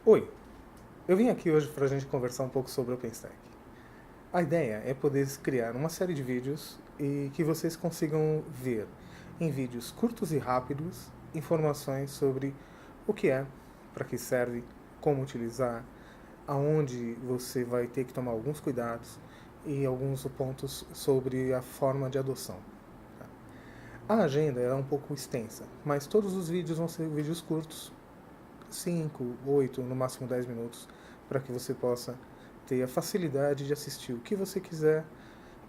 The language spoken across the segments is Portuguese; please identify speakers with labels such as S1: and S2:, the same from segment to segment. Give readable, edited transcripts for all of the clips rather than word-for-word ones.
S1: Oi, eu vim aqui hoje para a gente conversar um pouco sobre OpenStack. A ideia é poder criar uma série de vídeos e que vocês consigam ver em vídeos curtos e rápidos informações sobre o que é, para que serve, como utilizar, aonde você vai ter que tomar alguns cuidados e alguns pontos sobre a forma de adoção. A agenda é um pouco extensa, mas todos os vídeos vão ser vídeos curtos, 5, 8, no máximo 10 minutos, para que você possa ter a facilidade de assistir o que você quiser,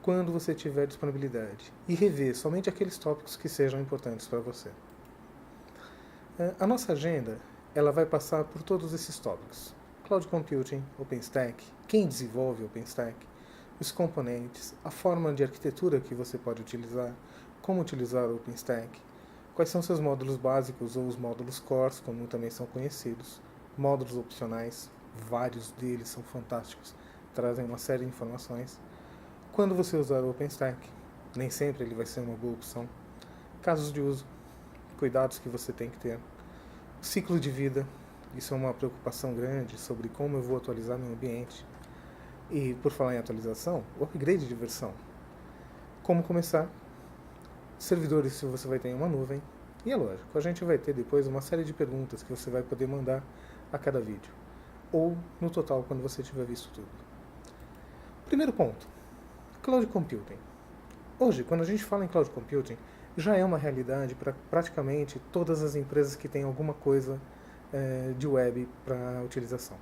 S1: quando você tiver disponibilidade, e rever somente aqueles tópicos que sejam importantes para você. A nossa agenda ela vai passar por todos esses tópicos. Cloud Computing, OpenStack, quem desenvolve OpenStack, os componentes, a forma de arquitetura que você pode utilizar, como utilizar o OpenStack, quais são seus módulos básicos ou os módulos cores, como também são conhecidos, módulos opcionais, vários deles são fantásticos, trazem uma série de informações. Quando você usar o OpenStack, nem sempre ele vai ser uma boa opção. Casos de uso, cuidados que você tem que ter. Ciclo de vida, isso é uma preocupação grande sobre como eu vou atualizar meu ambiente. E por falar em atualização, o upgrade de versão. Como começar? Servidores, se você vai ter em uma nuvem. E é lógico, a gente vai ter depois uma série de perguntas que você vai poder mandar a cada vídeo. Ou no total, quando você tiver visto tudo. Primeiro ponto, Cloud Computing. Hoje, quando a gente fala em Cloud Computing, já é uma realidade para praticamente todas as empresas que têm alguma coisa de web para utilização.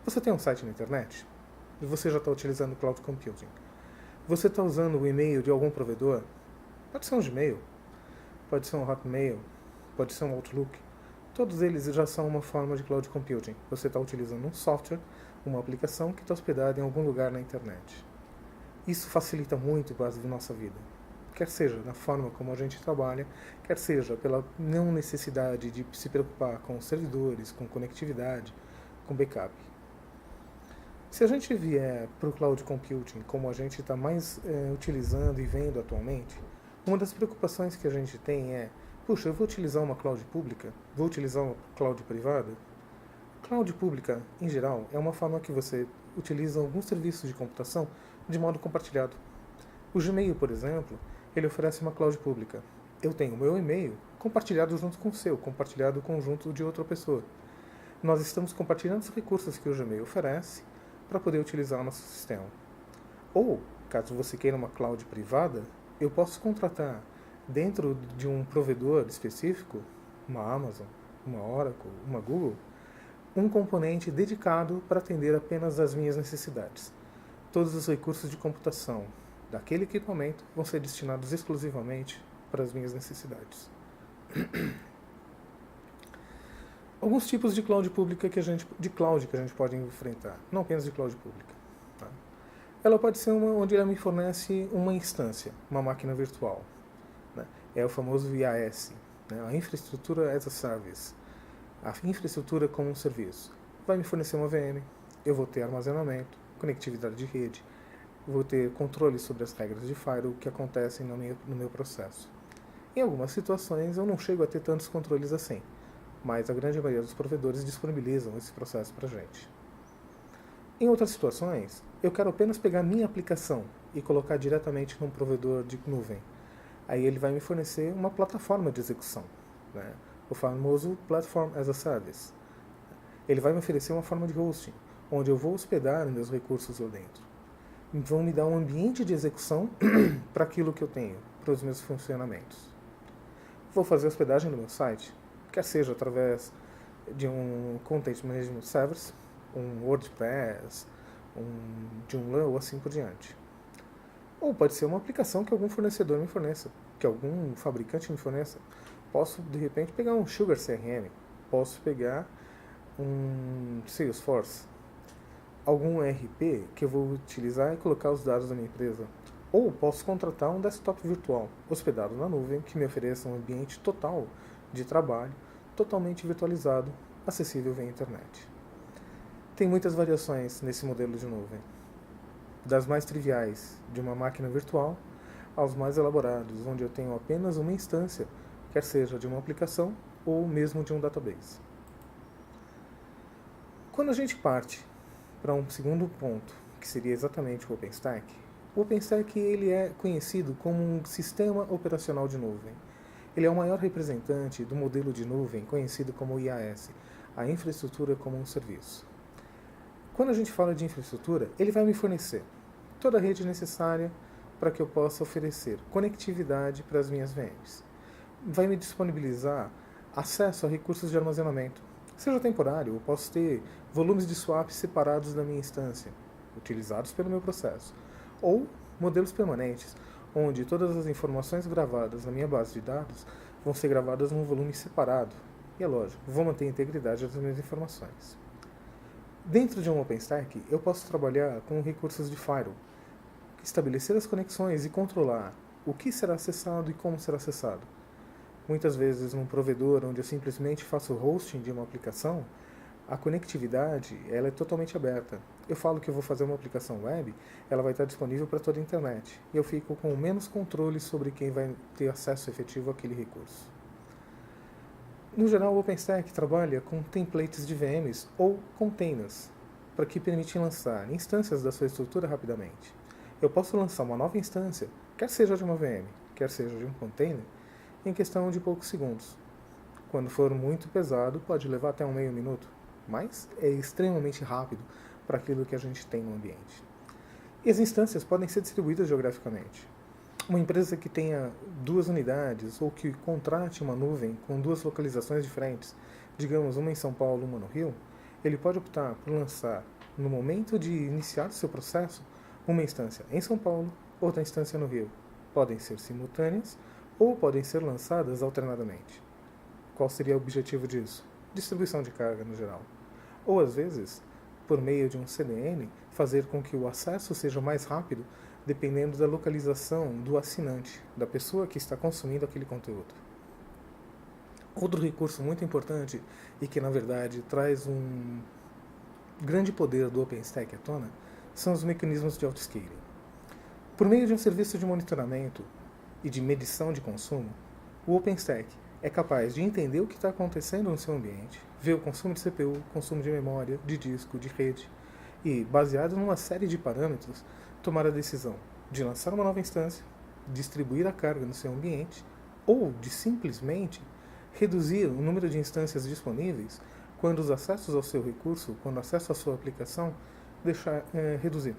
S1: Você tem um site na internet e você já está utilizando Cloud Computing. Você está usando o e-mail de algum provedor? Pode ser um Gmail, pode ser um Hotmail, pode ser um Outlook. Todos eles já são uma forma de Cloud Computing. Você está utilizando um software, uma aplicação que está hospedada em algum lugar na internet. Isso facilita muito a nossa vida. Quer seja na forma como a gente trabalha, quer seja pela não necessidade de se preocupar com servidores, com conectividade, com backup. Se a gente vier para o Cloud Computing, como a gente está mais utilizando e vendo atualmente, uma das preocupações que a gente tem é, puxa, eu vou utilizar uma cloud pública? Vou utilizar uma cloud privada? Cloud pública, em geral, é uma forma que você utiliza alguns serviços de computação de modo compartilhado. O Gmail, por exemplo, ele oferece uma cloud pública. Eu tenho o meu e-mail compartilhado junto com o seu, compartilhado conjunto de outra pessoa. Nós estamos compartilhando os recursos que o Gmail oferece para poder utilizar o nosso sistema. Ou, caso você queira uma cloud privada, eu posso contratar dentro de um provedor específico, uma Amazon, uma Oracle, uma Google, um componente dedicado para atender apenas às minhas necessidades. Todos os recursos de computação daquele equipamento vão ser destinados exclusivamente para as minhas necessidades. Alguns tipos de cloud pública que a gente pode enfrentar, não apenas de cloud pública. Tá? Ela pode ser uma onde ela me fornece uma instância, uma máquina virtual. Né? É o famoso IaaS, né? A Infrastructure as a Service, a infraestrutura como um serviço. Vai me fornecer uma VM, eu vou ter armazenamento, conectividade de rede, vou ter controle sobre as regras de firewall que acontecem no meu processo. Em algumas situações eu não chego a ter tantos controles assim, mas a grande maioria dos provedores disponibilizam esse processo para a gente. Em outras situações, eu quero apenas pegar minha aplicação e colocar diretamente num provedor de nuvem. Aí ele vai me fornecer uma plataforma de execução, né? O famoso Platform as a Service. Ele vai me oferecer uma forma de hosting, onde eu vou hospedar meus recursos lá dentro. Vão me dar um ambiente de execução para aquilo que eu tenho, para os meus funcionamentos. Vou fazer hospedagem no meu site, quer seja através de um Content Management Service, um WordPress, um Joomla ou assim por diante. Ou pode ser uma aplicação que algum fornecedor me forneça, que algum fabricante me forneça. Posso, de repente, pegar um Sugar CRM, posso pegar um Salesforce, algum ERP que eu vou utilizar e colocar os dados da minha empresa. Ou posso contratar um desktop virtual, hospedado na nuvem, que me ofereça um ambiente total de trabalho, totalmente virtualizado, acessível via internet. Tem muitas variações nesse modelo de nuvem, das mais triviais, de uma máquina virtual, aos mais elaborados, onde eu tenho apenas uma instância, quer seja de uma aplicação ou mesmo de um database. Quando a gente parte para um segundo ponto, que seria exatamente o OpenStack ele é conhecido como um sistema operacional de nuvem. Ele é o maior representante do modelo de nuvem conhecido como IaaS, a infraestrutura como um serviço. Quando a gente fala de infraestrutura, ele vai me fornecer toda a rede necessária para que eu possa oferecer conectividade para as minhas VMs. Vai me disponibilizar acesso a recursos de armazenamento. Seja temporário, eu posso ter volumes de swap separados da minha instância, utilizados pelo meu processo, ou modelos permanentes, onde todas as informações gravadas na minha base de dados vão ser gravadas num volume separado. E é lógico, vou manter a integridade das minhas informações. Dentro de um OpenStack, eu posso trabalhar com recursos de firewall, estabelecer as conexões e controlar o que será acessado e como será acessado. Muitas vezes, num provedor onde eu simplesmente faço hosting de uma aplicação, a conectividade ela é totalmente aberta. Eu falo que eu vou fazer uma aplicação web, ela vai estar disponível para toda a internet. E eu fico com menos controle sobre quem vai ter acesso efetivo àquele recurso. No geral, o OpenStack trabalha com templates de VMs ou containers, para que permitem lançar instâncias da sua estrutura rapidamente. Eu posso lançar uma nova instância, quer seja de uma VM, quer seja de um container, em questão de poucos segundos. Quando for muito pesado, pode levar até um meio minuto, mas é extremamente rápido para aquilo que a gente tem no ambiente. E as instâncias podem ser distribuídas geograficamente. Uma empresa que tenha 2 unidades ou que contrate uma nuvem com 2 localizações diferentes, digamos uma em São Paulo e uma no Rio, ele pode optar por lançar, no momento de iniciar o seu processo, uma instância em São Paulo, outra instância no Rio. Podem ser simultâneas ou podem ser lançadas alternadamente. Qual seria o objetivo disso? Distribuição de carga no geral. Ou às vezes, por meio de um CDN, fazer com que o acesso seja mais rápido, dependendo da localização do assinante, da pessoa que está consumindo aquele conteúdo. Outro recurso muito importante e que na verdade traz um grande poder do OpenStack à tona são os mecanismos de autoscaling. Por meio de um serviço de monitoramento e de medição de consumo, o OpenStack é capaz de entender o que está acontecendo no seu ambiente, ver o consumo de CPU, consumo de memória, de disco, de rede, e, baseado numa série de parâmetros, tomar a decisão de lançar uma nova instância, distribuir a carga no seu ambiente, ou de simplesmente reduzir o número de instâncias disponíveis quando os acessos ao seu recurso, quando o acesso à sua aplicação, reduzir.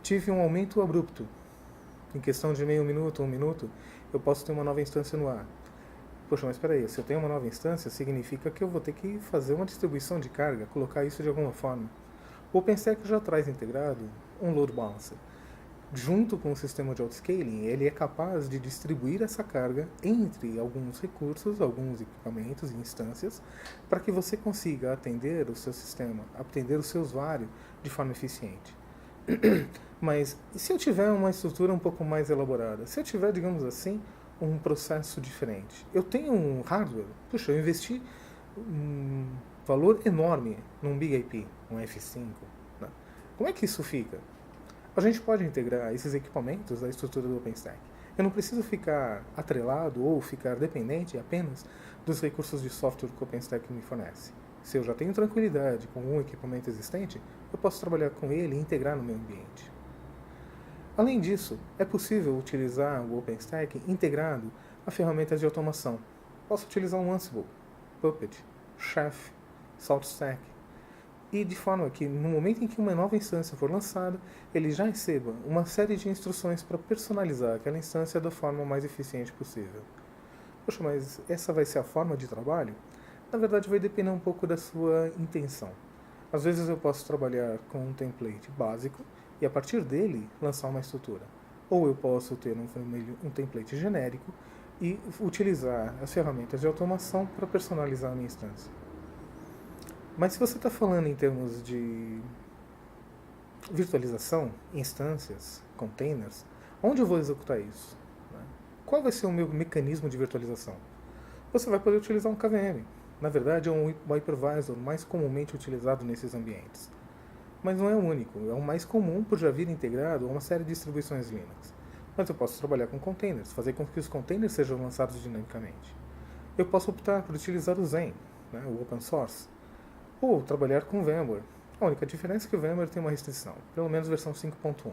S1: Tive um aumento abrupto. Em questão de meio minuto, 1 minuto, eu posso ter uma nova instância no ar. Poxa, mas espera aí, se eu tenho uma nova instância, significa que eu vou ter que fazer uma distribuição de carga, colocar isso de alguma forma. O OpenStack já traz integrado um load balancer. Junto com o sistema de autoscaling, ele é capaz de distribuir essa carga entre alguns recursos, alguns equipamentos e instâncias, para que você consiga atender o seu sistema, atender o seu usuário de forma eficiente. Mas e se eu tiver uma estrutura um pouco mais elaborada? Se eu tiver, digamos assim, um processo diferente? Eu tenho um hardware, puxa, eu investi um valor enorme num Big IP, um F5. Né? Como é que isso fica? A gente pode integrar esses equipamentos à estrutura do OpenStack. Eu não preciso ficar atrelado ou ficar dependente apenas dos recursos de software que o OpenStack me fornece. Se eu já tenho tranquilidade com um equipamento existente, eu posso trabalhar com ele e integrar no meu ambiente. Além disso, é possível utilizar o OpenStack integrado a ferramentas de automação. Posso utilizar um Ansible, Puppet, Chef, SaltStack, e de forma que no momento em que uma nova instância for lançada, ele já receba uma série de instruções para personalizar aquela instância da forma mais eficiente possível. Poxa, mas essa vai ser a forma de trabalho? Na verdade, vai depender um pouco da sua intenção. Às vezes eu posso trabalhar com um template básico e a partir dele lançar uma estrutura. Ou eu posso ter um template genérico e utilizar as ferramentas de automação para personalizar a minha instância. Mas se você está falando em termos de virtualização, instâncias, containers, onde eu vou executar isso? Qual vai ser o meu mecanismo de virtualização? Você vai poder utilizar um KVM. Na verdade, é um hypervisor mais comumente utilizado nesses ambientes. Mas não é o único, é o mais comum por já vir integrado a uma série de distribuições Linux. Mas eu posso trabalhar com containers, fazer com que os containers sejam lançados dinamicamente. Eu posso optar por utilizar o Zen, o open source, ou trabalhar com VMware. A única diferença é que o VMware tem uma restrição, pelo menos versão 5.1.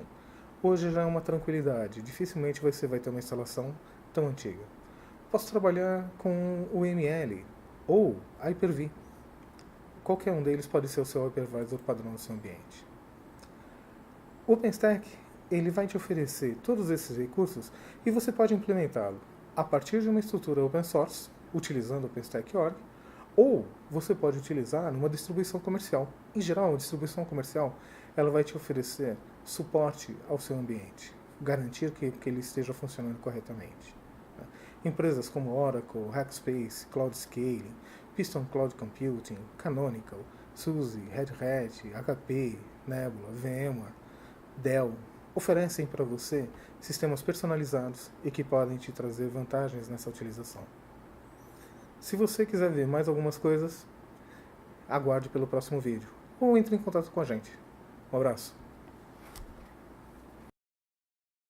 S1: Hoje já é uma tranquilidade, dificilmente você vai ter uma instalação tão antiga. Posso trabalhar com o ML ou Hyper-V. Qualquer um deles pode ser o seu hypervisor padrão no seu ambiente. O OpenStack ele vai te oferecer todos esses recursos e você pode implementá-lo a partir de uma estrutura open source, utilizando o OpenStack.org, ou você pode utilizar numa distribuição comercial. Em geral, a distribuição comercial ela vai te oferecer suporte ao seu ambiente, garantir que ele esteja funcionando corretamente. Empresas como Oracle, Hackspace, Cloudscaling, Piston Cloud Computing, Canonical, SUSE, Red Hat, HP, Nebula, VMware, Dell oferecem para você sistemas personalizados e que podem te trazer vantagens nessa utilização. Se você quiser ver mais algumas coisas, aguarde pelo próximo vídeo ou entre em contato com a gente. Um abraço.